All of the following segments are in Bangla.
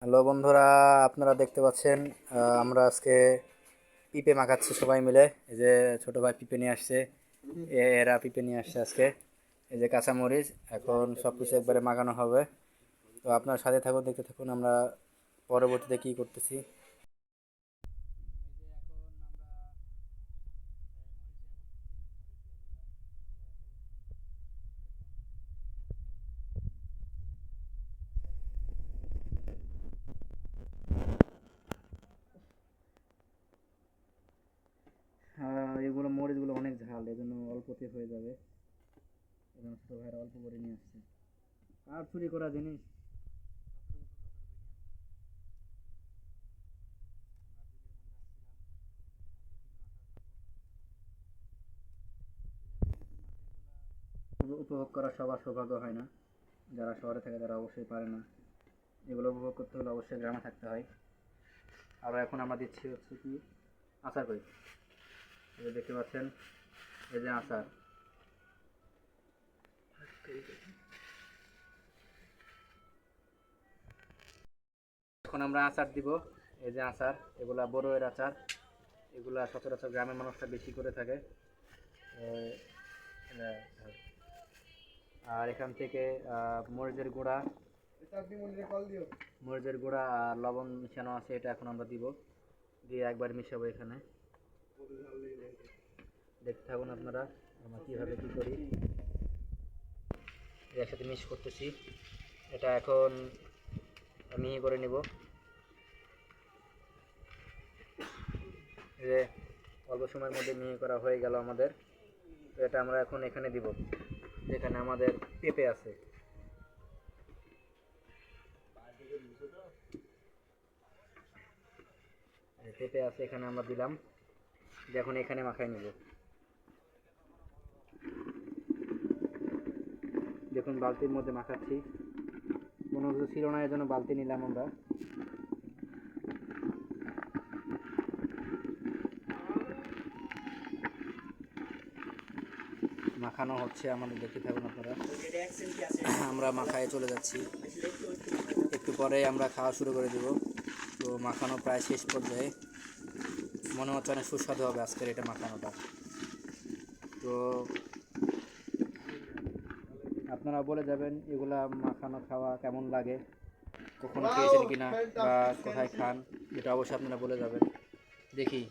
হ্যালো বন্ধুরা, আপনারা দেখতে পাচ্ছেন আমরা আজকে পিপে মাখাচ্ছি সবাই মিলে। এই যে ছোট ভাই পিপে নিয়ে আসছে, এরা পিপে নিয়ে আসছে আজকে। এই যে কাঁচামরিচ, এখন সব কিছু একবারে মাখানো হবে। তো আপনার সাথে থাকুন, দেখতে থাকুন আমরা পরবর্তীতে কি করতেছি। এগুলো মরিচগুলো অনেক ঝাল, এজন্য অল্পতে হয়ে যাবে। এজন্য ছোট ভাইরা অল্প করে নিয়ে আসছে। আর চুরি করা জিনিস। উপভোগ করা সবার সৌভাগ্য হয় না, যারা শহরে থাকে তারা অবশ্যই পারে না। এগুলো উপভোগ করতে হলে অবশ্যই গ্রামে থাকতে হয়। আর এখন আমরা দিচ্ছি হচ্ছে কি আচার করি। এই যে দেখতে পাচ্ছেন, এই যে আচার। এখন আমরা আচার দিব। এই যে আচার, এগুলা বড়য়ের আচার। এগুলা সচরাচর গ্রামের মানুষরা বেশি করে থাকে। আর এখান থেকে মরিচের গুঁড়া, মরিচের গুঁড়া আর লবণ মিশানো আছে, এটা এখন আমরা দিব। দিয়ে একবার মিশাবো এখানে। দেখতে থাকুন আপনারা আমরা কীভাবে কী করি। একসাথে মিক্স করতেছি, এটা এখন মিহি করে নিব। যে অল্প সময়ের মধ্যে মিহি করা হয়ে গেল আমাদের। তো এটা আমরা এখন এখানে দিব, যেখানে আমাদের পেঁপে আছে। পেঁপে আছে এখানে আমরা দিলাম, এখন এখানে মাখাই নিব। দেখুন বালতির মধ্যে মাখাচ্ছি, কোনো কিছু ছিল না, এর জন্য বালতি নিলাম আমরা। মাখানো হচ্ছে আমাদের, দেখতে থাকুন আপনারা। আমরা মাখায় চলে যাচ্ছি, একটু পরে আমরা খাওয়া শুরু করে দেব। তো মাখানো প্রায় শেষ পর্যায়ে, মনে হচ্ছে অনেক সুস্বাদু হবে আজকের এটা মাখানোটা। তো আপনারা বলে যাবেন এগুলা মাখানো খাওয়া কেমন লাগে, কখনো খেয়েছেন কিনা বা কোথায় খান, এটা অবশ্যই আপনারা বলে যাবেন। দেখি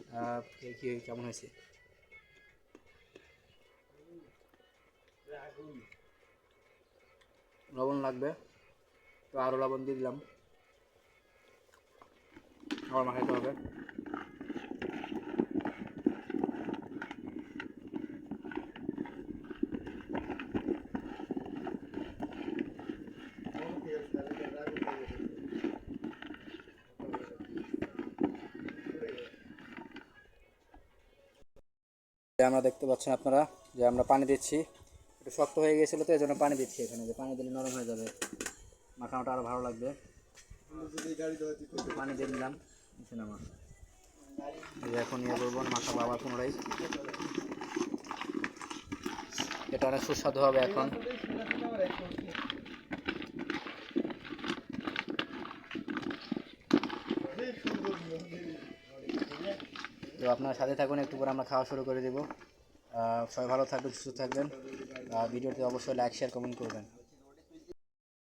কি কেমন হয়েছে। লবণ লাগবে, তো আরও লবণ দিয়ে দিলাম। আবার মাখাইতে হবে। আমরা দেখতে পাচ্ছেন আপনারা যে আমরা পানি দিচ্ছি, একটু শক্ত হয়ে গেছিলো তো এই জন্য পানি দিচ্ছি এখানে, যে পানি দিলে নরম হয়ে যাবে, মাখানোটা আরও ভালো লাগবে। পানি দিয়ে নিলাম সিনেমা। এখন ইয়ে করবো, মাখাবো আবার পুনরায়। এটা অনেক সুস্বাদু হবে এখন। তো আপনার সাথে থাকুন, একটু পরে আমরা খাওয়া শুরু করে দেবো। সবাই ভালো থাকবেন, সুস্থ থাকবেন। ভিডিওটি অবশ্যই লাইক শেয়ার কমেন্ট করবেন।